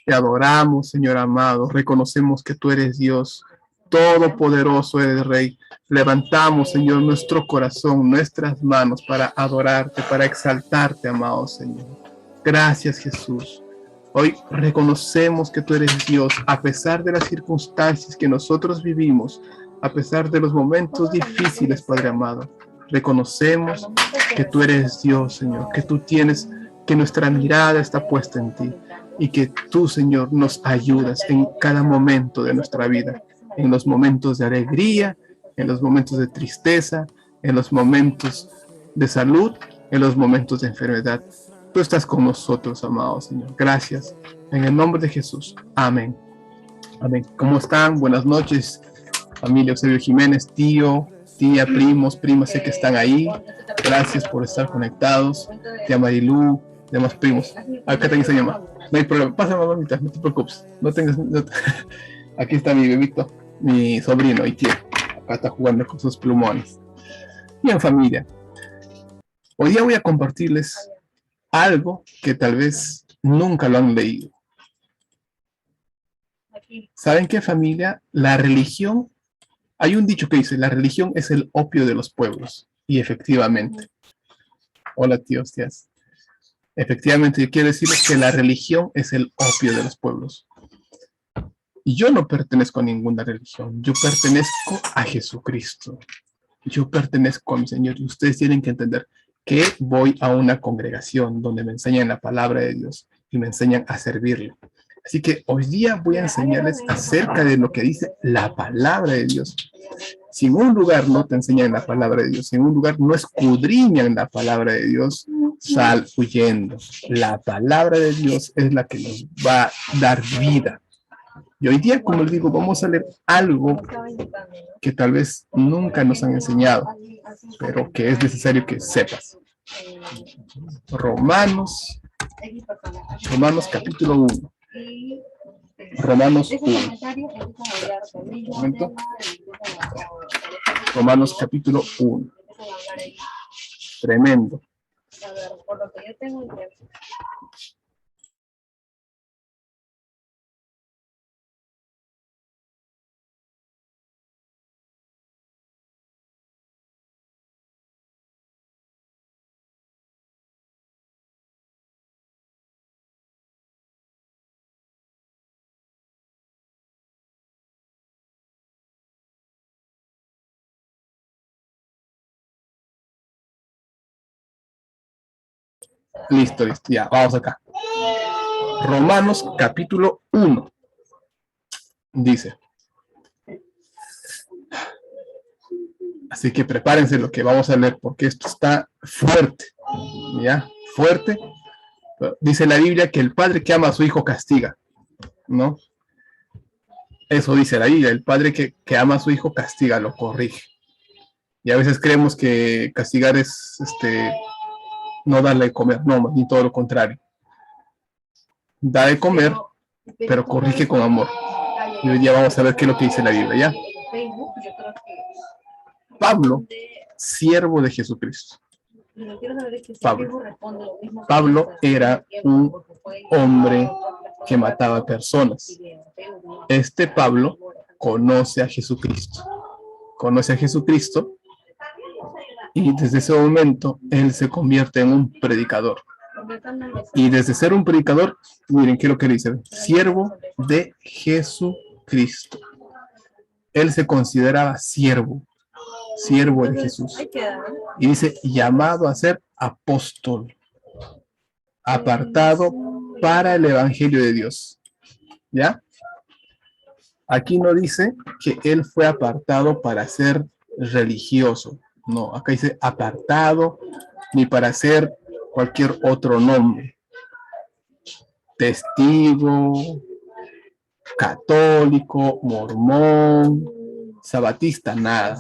Te adoramos, Señor amado. Reconocemos que tú eres Dios. Todopoderoso eres Rey. Levantamos, Señor, nuestro corazón, nuestras manos para adorarte, para exaltarte, amado Señor. Gracias, Jesús. Hoy reconocemos que tú eres Dios, a pesar de las circunstancias que nosotros vivimos, a pesar de los momentos difíciles, Padre amado. Reconocemos que tú eres Dios, Señor, que tú tienes, que nuestra mirada está puesta en ti y que tú, Señor, nos ayudas en cada momento de nuestra vida, en los momentos de alegría, en los momentos de tristeza, en los momentos de salud, en los momentos de enfermedad. Tú estás con nosotros, amado Señor. Gracias. En el nombre de Jesús. Amén. Amén. ¿Cómo están? Buenas noches, familia Eusebio Jiménez, tío, tía, primos, primas, sé que están ahí. Gracias por estar conectados. Tía Marilú, demás primos. Acá tenés a mi mamá. No hay problema. Pasa, mamita, no te preocupes. No tengas... Aquí está mi bebito, mi sobrino y tío. Acá está jugando con sus plumones. Bien, familia. Hoy día voy a compartirles algo que tal vez nunca lo han leído. ¿Saben qué, familia? La religión, hay un dicho que dice, la religión es el opio de los pueblos. Y efectivamente. Hola, tíos, tías. Efectivamente, yo quiero decirles que la religión es el opio de los pueblos. Y yo no pertenezco a ninguna religión. Yo pertenezco a Jesucristo. Yo pertenezco a mi Señor. Y ustedes tienen que entender que voy a una congregación donde me enseñan la palabra de Dios y me enseñan a servirle. Así que hoy día voy a enseñarles acerca de lo que dice la palabra de Dios. Si en un lugar no te enseñan la palabra de Dios, si en un lugar no escudriñan la palabra de Dios, sal huyendo. La palabra de Dios es la que nos va a dar vida. Y hoy día, como les digo, vamos a leer algo que tal vez nunca nos han enseñado, pero que es necesario que sepas. Romanos capítulo 1. Romanos 1. Un momento. Romanos capítulo 1. Tremendo. Listo, ya, vamos acá. Romanos capítulo 1. Dice. Así que prepárense lo que vamos a leer, porque esto está fuerte, ¿ya? Fuerte. Dice la Biblia que el padre que ama a su hijo castiga, ¿no? Eso dice la Biblia, el padre que ama a su hijo castiga, lo corrige. Y a veces creemos que castigar es no darle de comer, no, ni todo lo contrario. Da de comer, pero corrige con amor. Y hoy día vamos a ver qué es lo que dice la Biblia, ¿ya? Pablo, siervo de Jesucristo. Pablo era un hombre que mataba personas. Este Pablo conoce a Jesucristo. Conoce a Jesucristo y desde ese momento él se convierte en un predicador. Y desde ser un predicador, miren qué es lo que dice, siervo de Jesucristo. Él se consideraba siervo de Jesús. Y dice, llamado a ser apóstol, apartado para el evangelio de Dios. ¿Ya? Aquí no dice que él fue apartado para ser religioso. No, acá dice apartado, ni para ser cualquier otro nombre. Testigo, católico, mormón, sabatista, nada.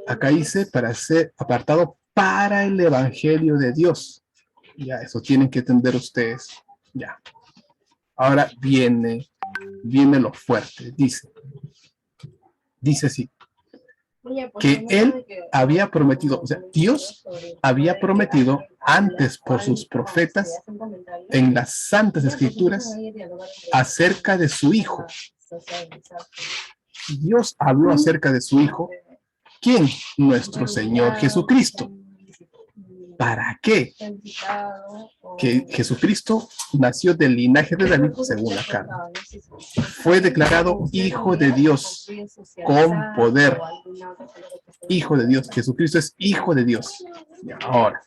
Acá dice para ser apartado para el evangelio de Dios. Ya, eso tienen que entender ustedes. Ya. Ahora viene lo fuerte. Dice así. que él había prometido, o sea, Dios había prometido antes por sus profetas en las Santas Escrituras acerca de su Hijo. Dios habló acerca de su Hijo. ¿Quién? Nuestro Señor Jesucristo. ¿Para qué? Que Jesucristo nació del linaje de David según la carne. Fue declarado Hijo de Dios con poder. Hijo de Dios. Jesucristo es Hijo de Dios. Y ahora,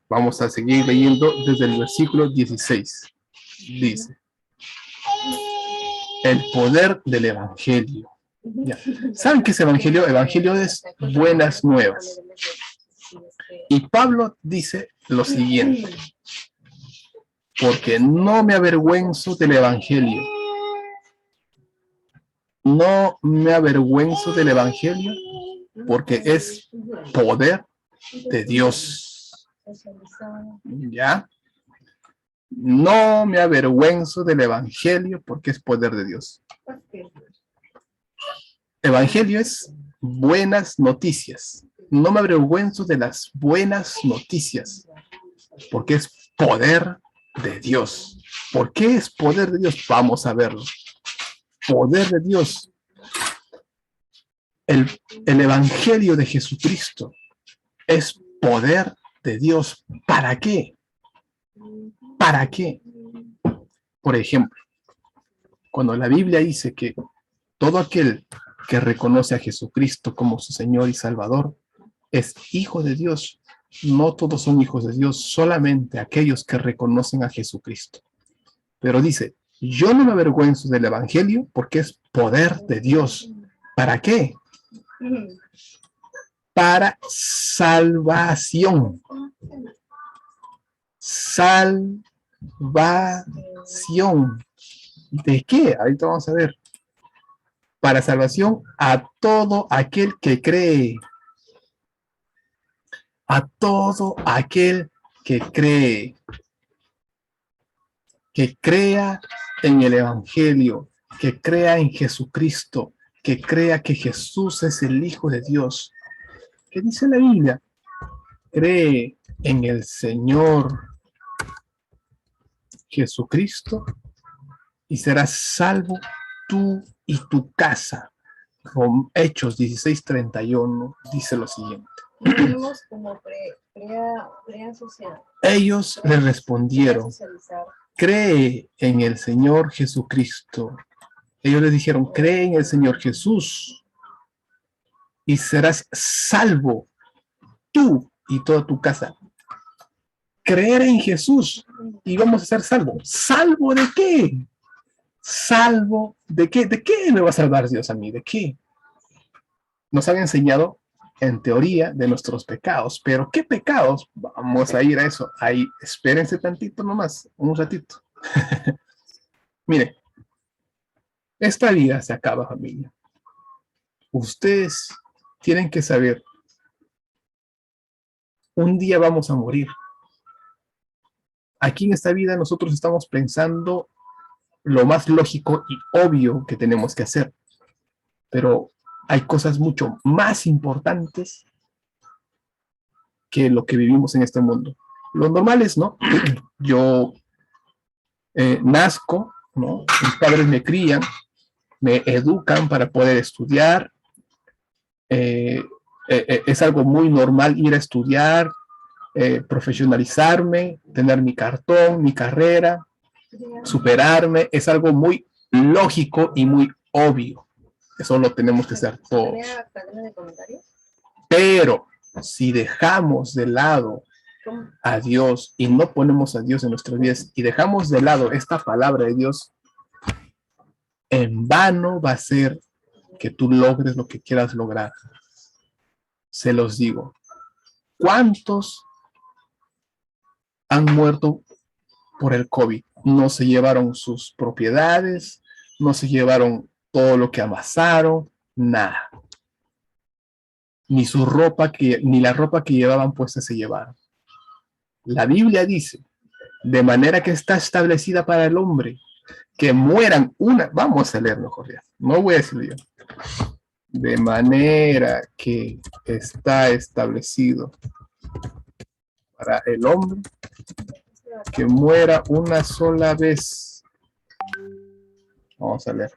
vamos a seguir leyendo desde el versículo 16. Dice, el poder del Evangelio. Ya. ¿Saben qué es Evangelio? Evangelio es buenas nuevas. Y Pablo dice lo siguiente, porque no me avergüenzo del Evangelio. No me avergüenzo del Evangelio, porque es poder de Dios. ¿Ya? No me avergüenzo del Evangelio, porque es poder de Dios. Evangelio es buenas noticias. No me avergüenzo de las buenas noticias, porque es poder de Dios. ¿Por qué es poder de Dios? Vamos a verlo. Poder de Dios. El Evangelio de Jesucristo es poder de Dios. ¿Para qué? ¿Para qué? Por ejemplo, cuando la Biblia dice que todo aquel que reconoce a Jesucristo como su Señor y Salvador es hijo de Dios. No todos son hijos de Dios, solamente aquellos que reconocen a Jesucristo. Pero dice, yo no me avergüenzo del Evangelio porque es poder de Dios. ¿Para qué? Para salvación. Salvación. ¿De qué? Ahorita vamos a ver. Para salvación a todo aquel que cree. A todo aquel que cree. Que crea en el Evangelio, que crea en Jesucristo, que crea que Jesús es el Hijo de Dios. ¿Qué dice la Biblia? Cree en el Señor Jesucristo y serás salvo tú y tu casa. Hechos 16:31 dice lo siguiente. Ellos le respondieron, cree en el Señor Jesucristo. Ellos le dijeron, cree en el Señor Jesús y serás salvo tú y toda tu casa. Creer en Jesús y vamos a ser salvos. ¿Salvo de qué? ¿Salvo de qué? ¿De qué me va a salvar Dios a mí? ¿De qué? Nos han enseñado en teoría de nuestros pecados, pero ¿qué pecados? Vamos a ir a eso. Ahí, espérense tantito nomás, un ratito. Mire, esta vida se acaba, familia. Ustedes tienen que saber, un día vamos a morir. Aquí en esta vida nosotros estamos pensando lo más lógico y obvio que tenemos que hacer, pero hay cosas mucho más importantes que lo que vivimos en este mundo. Lo normal es, ¿no? Yo nazco, ¿no? Mis padres me crían, me educan para poder estudiar. Es algo muy normal ir a estudiar, profesionalizarme, tener mi cartón, mi carrera, superarme. Es algo muy lógico y muy obvio. Eso lo tenemos que hacer todos. Pero si dejamos de lado a Dios y no ponemos a Dios en nuestras vidas y dejamos de lado esta palabra de Dios, en vano va a ser que tú logres lo que quieras lograr. Se los digo. ¿Cuántos han muerto por el COVID? No se llevaron sus propiedades, no se llevaron todo lo que amasaron, nada. Ni su ropa, ni la ropa que llevaban puesta se llevaron. La Biblia dice, de manera que está establecida para el hombre, que mueran una, vamos a leerlo, Jorge, no voy a decirlo yo. De manera que está establecido para el hombre que muera una sola vez. Vamos a leer.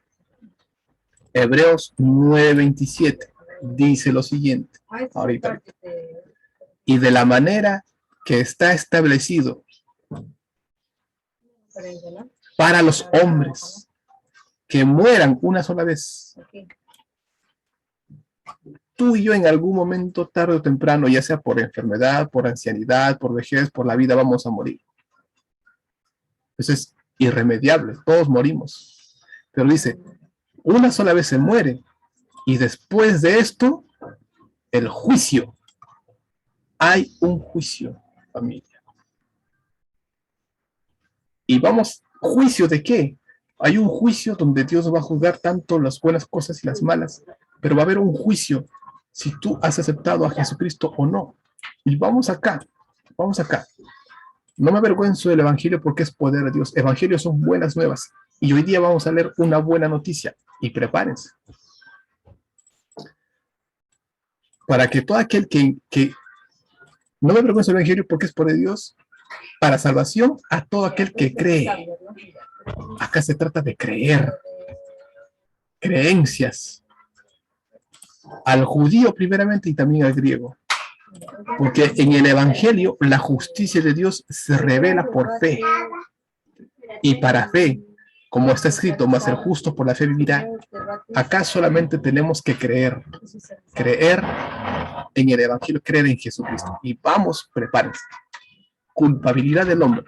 Hebreos 9:27 dice lo siguiente. Ahorita. Y de la manera que está establecido para los hombres que mueran una sola vez. Tú y yo en algún momento, tarde o temprano, ya sea por enfermedad, por ancianidad, por vejez, por la vida, vamos a morir. Eso es irremediable, todos morimos. Pero dice, una sola vez se muere y después de esto, el juicio. Hay un juicio, familia. Y vamos, ¿juicio de qué? Hay un juicio donde Dios va a juzgar tanto las buenas cosas y las malas, pero va a haber un juicio si tú has aceptado a Jesucristo o no. Y vamos acá. No me avergüenzo del Evangelio porque es poder de Dios. Evangelios son buenas nuevas. Y hoy día vamos a leer una buena noticia. Y prepárense. Para que todo aquel que no me avergüenzo del Evangelio porque es poder de Dios, para salvación a todo aquel que cree. Acá se trata de creer. Creencias. Al judío primeramente y también al griego. Porque en el Evangelio la justicia de Dios se revela por fe. Y para fe, como está escrito, mas el justo por la fe vivirá. Acá solamente tenemos que creer. Creer en el Evangelio, creer en Jesucristo. Y vamos, prepárense. Culpabilidad del hombre.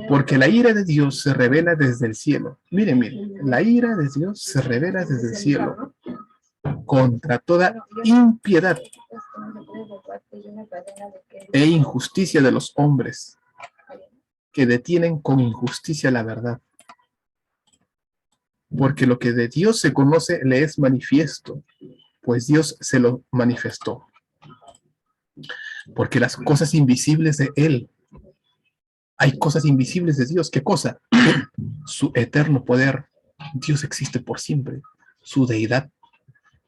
Porque la ira de Dios se revela desde el cielo. Miren, la ira de Dios se revela desde el cielo contra toda impiedad e injusticia de los hombres que detienen con injusticia la verdad. Porque lo que de Dios se conoce le es manifiesto, pues Dios se lo manifestó. Porque las cosas invisibles de Él, hay cosas invisibles de Dios. ¿Qué cosa? Su eterno poder. Dios existe por siempre. Su deidad.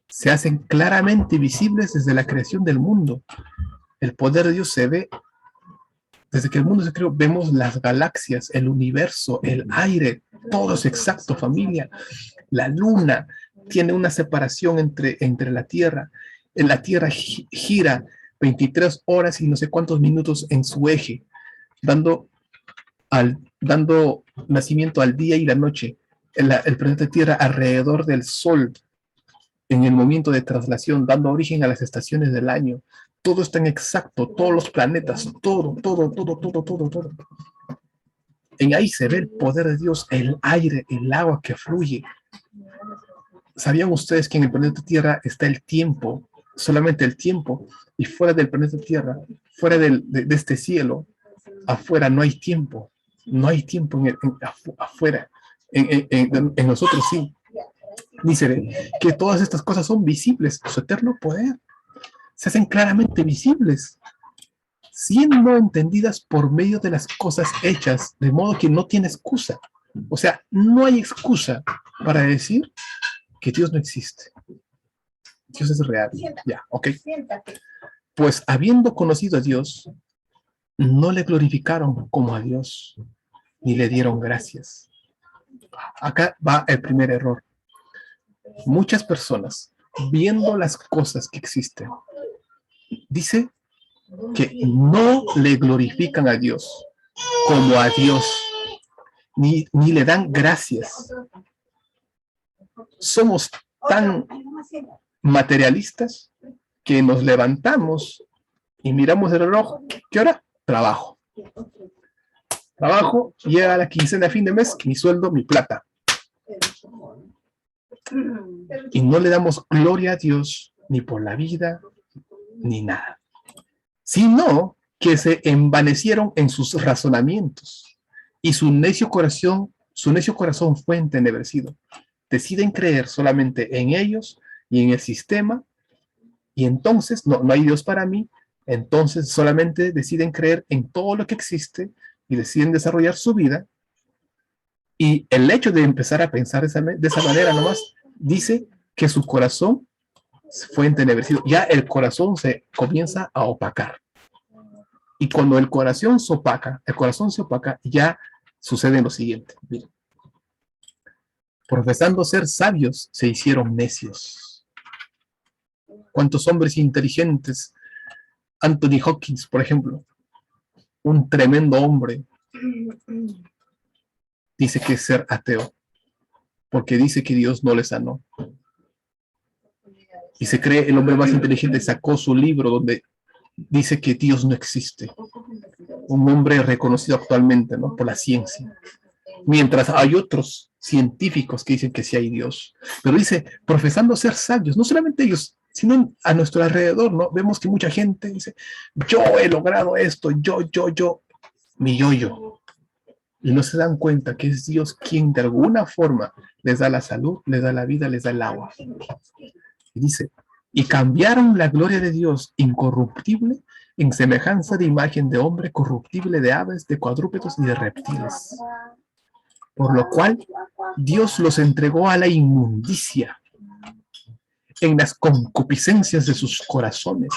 Se hacen claramente visibles desde la creación del mundo. El poder de Dios se ve desde que el mundo se creó. Vemos las galaxias, el universo, el aire, todo es exacto, familia. La luna tiene una separación entre la Tierra. La Tierra gira 23 horas y no sé cuántos minutos en su eje, dando nacimiento al día y la noche. El planeta Tierra alrededor del Sol, en el momento de traslación, dando origen a las estaciones del año. Todo es tan exacto, todos los planetas, todo. En ahí se ve el poder de Dios, el aire, el agua que fluye. ¿Sabían ustedes que en el planeta Tierra está el tiempo, solamente el tiempo, y fuera del planeta Tierra, fuera de este cielo, afuera no hay tiempo? No hay tiempo afuera. En nosotros sí. Dice que todas estas cosas son visibles. Su eterno poder se hacen claramente visibles, siendo entendidas por medio de las cosas hechas, de modo que no tiene excusa. O sea, no hay excusa para decir que Dios no existe. Dios es real. Ya, ok. Pues habiendo conocido a Dios, no le glorificaron como a Dios, ni le dieron gracias. Acá va el primer error. Muchas personas, viendo las cosas que existen, dice que no le glorifican a Dios como a Dios, ni le dan gracias. Somos tan materialistas que nos levantamos y miramos el reloj. ¿Qué hora? Trabajo. Llega la quincena a fin de mes, mi sueldo, mi plata. Y no le damos gloria a Dios ni por la vida ni nada, sino que se envanecieron en sus razonamientos y su necio corazón fue entenebrecido. Deciden creer solamente en ellos y en el sistema, y entonces no hay Dios para mí. Entonces solamente deciden creer en todo lo que existe y deciden desarrollar su vida. Y el hecho de empezar a pensar de esa manera nomás dice que su corazón fue entenebrecido. Ya el corazón se comienza a opacar. Y cuando el corazón se opaca, ya sucede lo siguiente. Miren. Profesando ser sabios, se hicieron necios. ¿Cuántos hombres inteligentes? Anthony Hopkins, por ejemplo, un tremendo hombre, dice que es ser ateo, porque dice que Dios no le sanó. Y se cree el hombre más inteligente, sacó su libro donde dice que Dios no existe. Un hombre reconocido actualmente, ¿no?, por la ciencia. Mientras hay otros científicos que dicen que sí hay Dios. Pero dice, profesando ser sabios, no solamente ellos, sino a nuestro alrededor, ¿no? Vemos que mucha gente dice, yo he logrado esto, mi yo. Y no se dan cuenta que es Dios quien de alguna forma les da la salud, les da la vida, les da el agua. Y dice, y cambiaron la gloria de Dios incorruptible en semejanza de imagen de hombre corruptible, de aves, de cuadrúpedos y de reptiles. Por lo cual Dios los entregó a la inmundicia en las concupiscencias de sus corazones,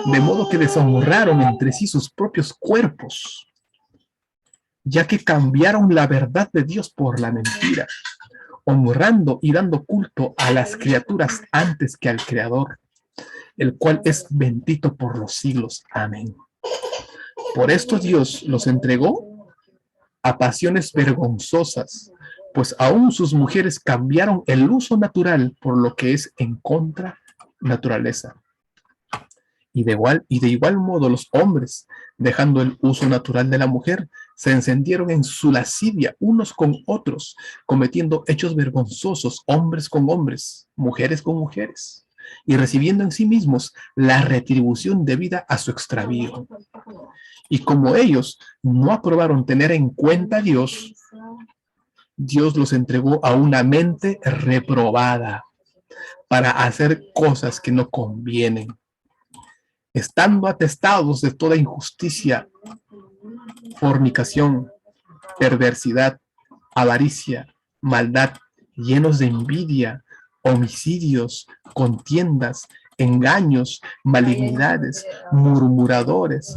de modo que deshonraron entre sí sus propios cuerpos, ya que cambiaron la verdad de Dios por la mentira, honrando y dando culto a las criaturas antes que al Creador, el cual es bendito por los siglos. Amén. Por esto Dios los entregó a pasiones vergonzosas, pues aún sus mujeres cambiaron el uso natural por lo que es en contra naturaleza. Y de igual modo los hombres, dejando el uso natural de la mujer, se encendieron en su lascivia unos con otros, cometiendo hechos vergonzosos, hombres con hombres, mujeres con mujeres, y recibiendo en sí mismos la retribución debida a su extravío. Y como ellos no aprobaron tener en cuenta a Dios, Dios los entregó a una mente reprobada para hacer cosas que no convienen, estando atestados de toda injusticia, fornicación, perversidad, avaricia, maldad, llenos de envidia, homicidios, contiendas, engaños, malignidades, murmuradores,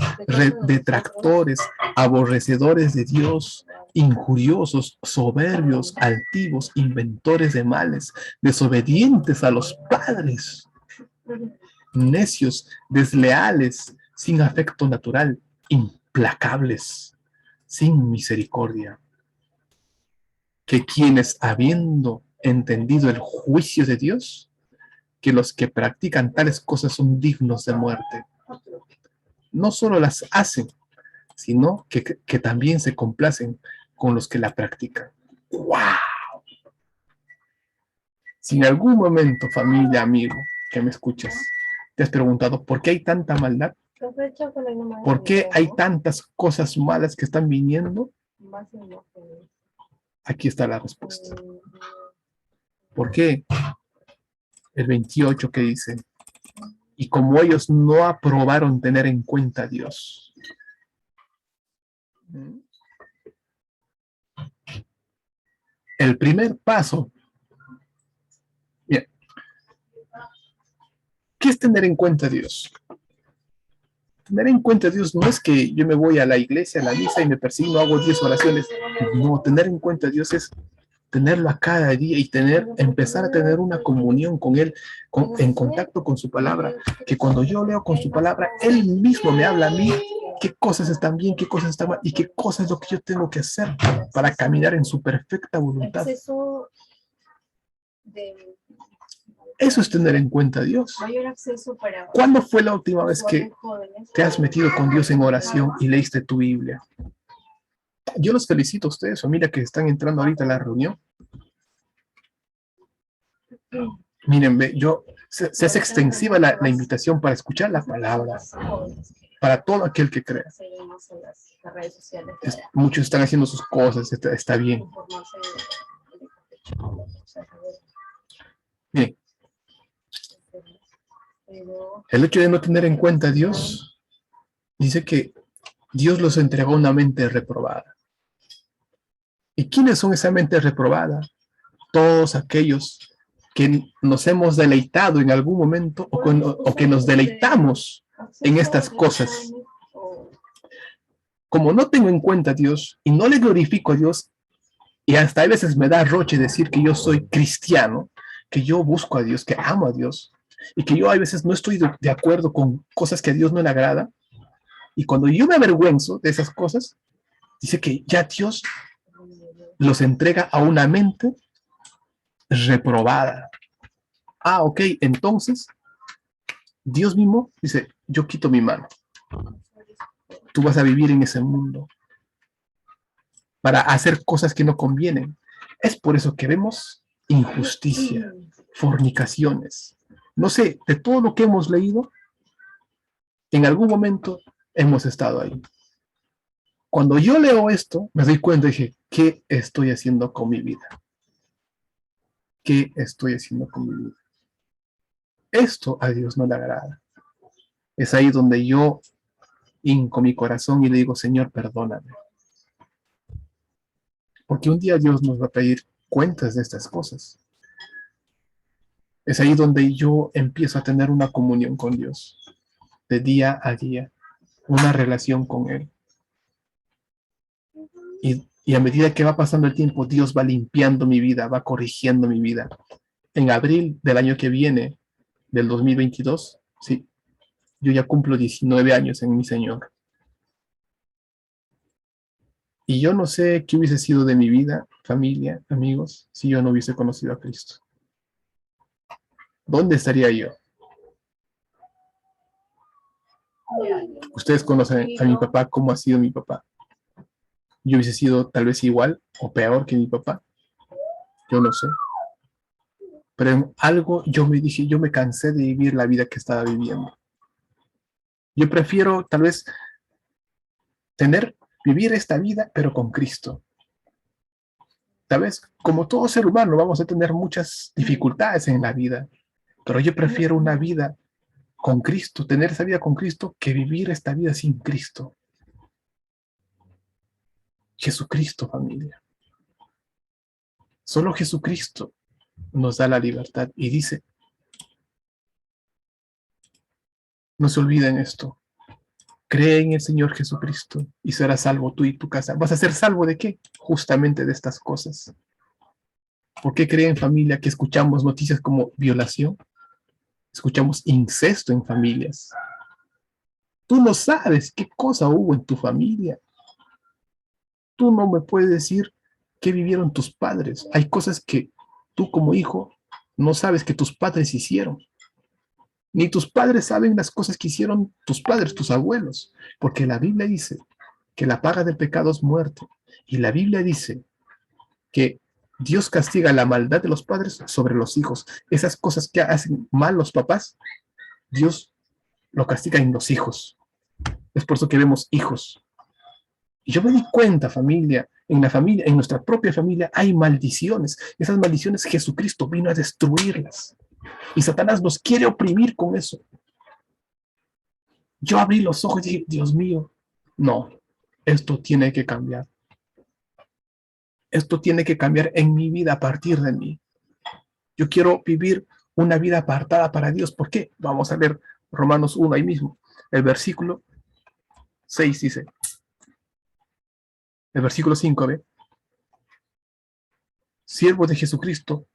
detractores, aborrecedores de Dios, injuriosos, soberbios, altivos, inventores de males, desobedientes a los padres, necios, desleales, sin afecto natural, implacables, sin misericordia, que quienes, habiendo entendido el juicio de Dios, que los que practican tales cosas son dignos de muerte, no solo las hacen, sino que también se complacen con los que la practican. ¡Wow! Si en algún momento, familia, amigo, que me escuchas, te has preguntado por qué hay tanta maldad, por qué hay tantas cosas malas que están viniendo, aquí está la respuesta. ¿Por qué? El 28 que dice, y como ellos no aprobaron tener en cuenta a Dios. El primer paso, bien, ¿qué es tener en cuenta a Dios? Tener en cuenta a Dios no es que yo me voy a la iglesia, a la misa y me persigno, hago 10 oraciones. No, tener en cuenta a Dios es tenerlo a cada día y empezar a tener una comunión con Él, en contacto con su palabra, que cuando yo leo con su palabra, Él mismo me habla a mí qué cosas están bien, qué cosas están mal y qué cosas es lo que yo tengo que hacer para caminar en su perfecta voluntad. Eso es tener en cuenta a Dios. ¿Cuándo fue la última vez que te has metido con Dios en oración y leíste tu Biblia? Yo los felicito a ustedes, familia, que están entrando ahorita a la reunión. Miren, se hace extensiva la invitación para escuchar la palabra, para todo aquel que crea. Muchos están haciendo sus cosas, está bien. Bien. El hecho de no tener en cuenta a Dios, dice que Dios los entregó a una mente reprobada. ¿Y quiénes son esa mente reprobada? Todos aquellos que nos hemos deleitado en algún momento o que nos deleitamos en estas cosas. Como no tengo en cuenta a Dios y no le glorifico a Dios, y hasta a veces me da roche decir que yo soy cristiano, que yo busco a Dios, que amo a Dios, y que yo a veces no estoy de acuerdo con cosas que a Dios no le agrada, y cuando yo me avergüenzo de esas cosas, dice que ya Dios los entrega a una mente reprobada. Ah, ok, entonces Dios mismo dice, yo quito mi mano. Tú vas a vivir en ese mundo para hacer cosas que no convienen. Es por eso que vemos injusticia, fornicaciones. No sé, de todo lo que hemos leído, en algún momento hemos estado ahí. Cuando yo leo esto, me doy cuenta y dije, ¿qué estoy haciendo con mi vida? ¿Qué estoy haciendo con mi vida? Esto a Dios no le agrada. Es ahí donde yo hinco mi corazón y le digo, Señor, perdóname. Porque un día Dios nos va a pedir cuentas de estas cosas. Es ahí donde yo empiezo a tener una comunión con Dios, de día a día, una relación con Él. Y a medida que va pasando el tiempo, Dios va limpiando mi vida, va corrigiendo mi vida. En abril del año que viene, del 2022, sí, yo ya cumplo 19 años en mi Señor. Y yo no sé qué hubiese sido de mi vida, familia, amigos, si yo no hubiese conocido a Cristo. ¿Dónde estaría yo? Ustedes conocen a mi papá, cómo ha sido mi papá. Yo hubiese sido tal vez igual o peor que mi papá. Yo no sé. Pero en algo yo me dije, yo me cansé de vivir la vida que estaba viviendo. Yo prefiero tal vez vivir esta vida, pero con Cristo. Tal vez, como todo ser humano, vamos a tener muchas dificultades en la vida, pero yo prefiero una vida con Cristo, tener esa vida con Cristo, que vivir esta vida sin Cristo. Jesucristo, familia. Solo Jesucristo nos da la libertad y dice, no se olviden esto, cree en el Señor Jesucristo y serás salvo tú y tu casa. ¿Vas a ser salvo de qué? Justamente de estas cosas. ¿Por qué creen, familia, que escuchamos noticias como violación? Escuchamos incesto en familias. Tú no sabes qué cosa hubo en tu familia. Tú no me puedes decir qué vivieron tus padres. Hay cosas que tú como hijo no sabes que tus padres hicieron. Ni tus padres saben las cosas que hicieron tus padres, tus abuelos. Porque la Biblia dice que la paga del pecado es muerte. Y la Biblia dice que Dios castiga la maldad de los padres sobre los hijos. Esas cosas que hacen mal los papás, Dios lo castiga en los hijos. Es por eso que vemos hijos. Y yo me di cuenta, familia, en nuestra propia familia hay maldiciones. Esas maldiciones Jesucristo vino a destruirlas. Y Satanás nos quiere oprimir con eso. Yo abrí los ojos y dije, Dios mío, no, esto tiene que cambiar. Esto tiene que cambiar en mi vida a partir de mí. Yo quiero vivir una vida apartada para Dios. ¿Por qué? Vamos a leer Romanos 1 ahí mismo. El versículo 6 dice, el versículo 5, ¿ve? Siervo de Jesucristo,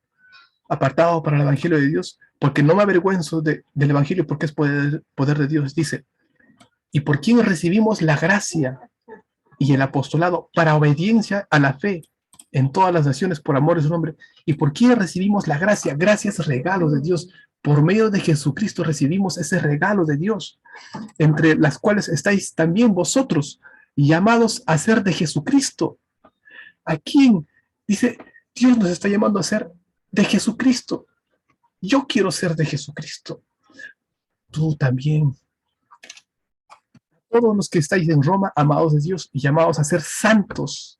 apartado para el Evangelio de Dios, porque no me avergüenzo del Evangelio, porque es poder de Dios, dice, y por quien recibimos la gracia y el apostolado para obediencia a la fe en todas las naciones por amor de su nombre, y por quien recibimos la gracia, gracias, regalos de Dios, por medio de Jesucristo recibimos ese regalo de Dios, entre las cuales estáis también vosotros, llamados a ser de Jesucristo. ¿A quién? Dice, Dios nos está llamando a ser de Jesucristo. Yo quiero ser de Jesucristo. Tú también. Todos los que estáis en Roma, amados de Dios y llamados a ser santos.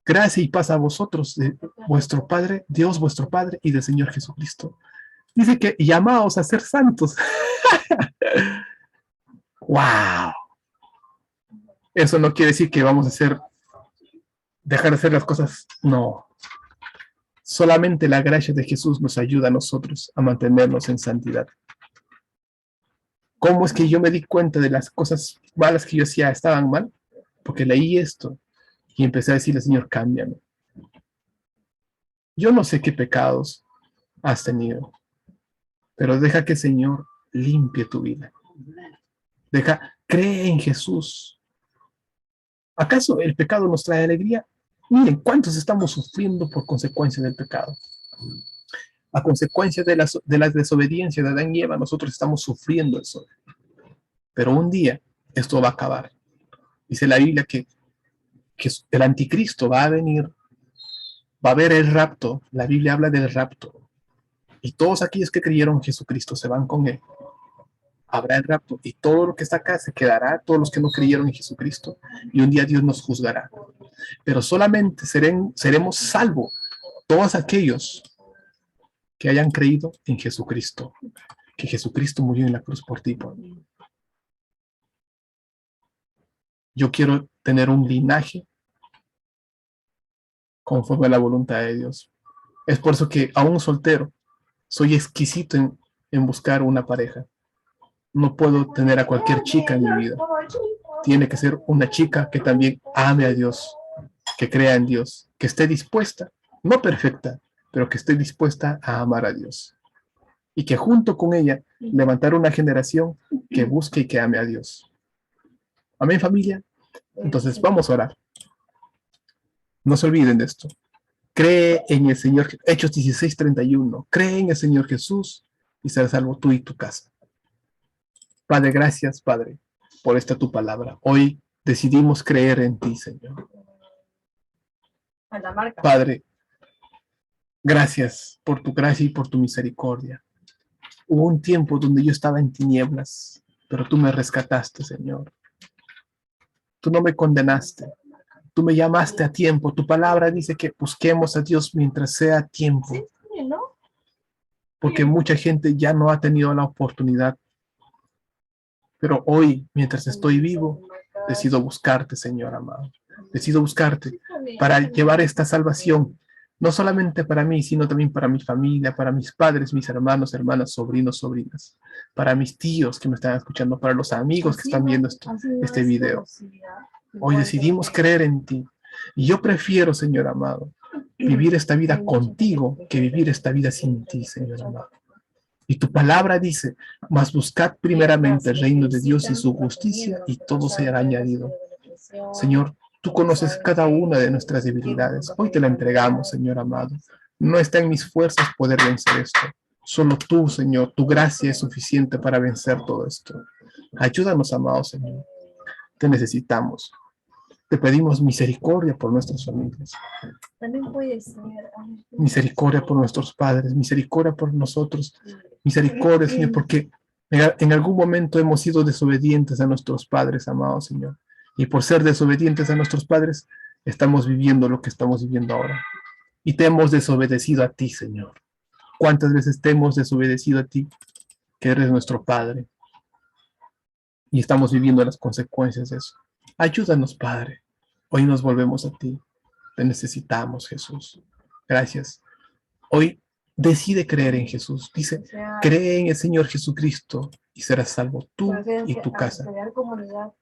Gracia y paz a vosotros, de vuestro Padre, Dios vuestro Padre y del Señor Jesucristo. Dice que llamados a ser santos. ¡Wow! Eso no quiere decir que vamos a dejar de hacer las cosas. No. Solamente la gracia de Jesús nos ayuda a nosotros a mantenernos en santidad. ¿Cómo es que yo me di cuenta de las cosas malas que yo hacía estaban mal? Porque leí esto y empecé a decirle, Señor, cámbiame. Yo no sé qué pecados has tenido, pero deja que el Señor limpie tu vida. Cree en Jesús. ¿Acaso el pecado nos trae alegría? Miren, ¿cuántos estamos sufriendo por consecuencia del pecado? A consecuencia de la desobediencia de Adán y Eva, nosotros estamos sufriendo eso. Pero un día esto va a acabar. Dice la Biblia que el anticristo va a venir, va a haber el rapto. La Biblia habla del rapto. Y todos aquellos que creyeron en Jesucristo se van con él. Habrá el rapto. Y todo lo que está acá se quedará, todos los que no creyeron en Jesucristo. Y un día Dios nos juzgará. Pero solamente seremos salvos todos aquellos que hayan creído en Jesucristo. Que Jesucristo murió en la cruz por ti, por mí. Yo quiero tener un linaje conforme a la voluntad de Dios. Es por eso que aún soltero soy exquisito en buscar una pareja. No puedo tener a cualquier chica en mi vida. Tiene que ser una chica que también ame a Dios, que crea en Dios, que esté dispuesta, no perfecta, pero que esté dispuesta a amar a Dios. Y que junto con ella levantar una generación que busque y que ame a Dios. Amén, familia. Entonces vamos a orar. No se olviden de esto. Cree en el Señor, Hechos 16:31. Cree en el Señor Jesús y serás salvo tú y tu casa. Padre, gracias, Padre, por esta tu palabra. Hoy decidimos creer en ti, Señor. Padre, gracias por tu gracia y por tu misericordia. Hubo un tiempo donde yo estaba en tinieblas, pero tú me rescataste, Señor. Tú no me condenaste. Tú me llamaste a tiempo. Tu palabra dice que busquemos a Dios mientras sea tiempo. Porque mucha gente ya no ha tenido la oportunidad. Pero hoy, mientras estoy vivo, decido buscarte, Señor amado. Decido buscarte para llevar esta salvación, no solamente para mí, sino también para mi familia, para mis padres, mis hermanos, hermanas, sobrinos, sobrinas, para mis tíos que me están escuchando, para los amigos que están viendo este video. Hoy decidimos creer en ti. Y yo prefiero, Señor amado, vivir esta vida contigo que vivir esta vida sin ti, Señor amado. Y tu palabra dice, mas buscad primeramente el reino de Dios y su justicia, y todo será añadido. Señor, tú conoces cada una de nuestras debilidades. Hoy te la entregamos, Señor amado. No está en mis fuerzas poder vencer esto. Solo tú, Señor, tu gracia es suficiente para vencer todo esto. Ayúdanos, amado Señor. Te necesitamos. Te pedimos misericordia por nuestras familias. También puede ser. Misericordia por nuestros padres, misericordia por nosotros. Misericordia, Señor, porque en algún momento hemos sido desobedientes a nuestros padres, amado Señor. Y por ser desobedientes a nuestros padres, estamos viviendo lo que estamos viviendo ahora. Y te hemos desobedecido a ti, Señor. ¿Cuántas veces te hemos desobedecido a ti, que eres nuestro Padre? Y estamos viviendo las consecuencias de eso. Ayúdanos, Padre. Hoy nos volvemos a ti. Te necesitamos, Jesús. Gracias. Hoy decide creer en Jesús. Dice, cree en el Señor Jesucristo y serás salvo tú y tu casa.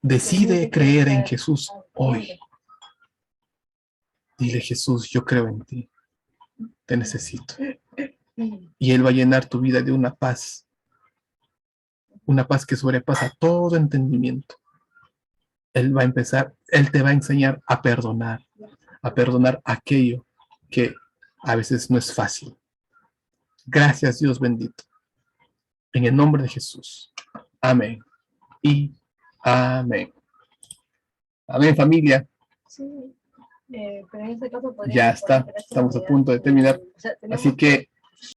Decide creer en Jesús hoy. Dile, Jesús, yo creo en ti. Te necesito. Y Él va a llenar tu vida de una paz que sobrepasa todo entendimiento. Él te va a enseñar a perdonar aquello que a veces no es fácil. Gracias, Dios bendito. En el nombre de Jesús. Amén. Y amén. Amén, familia. Sí. Pero en este caso Ya está. Estamos a punto de terminar. Así que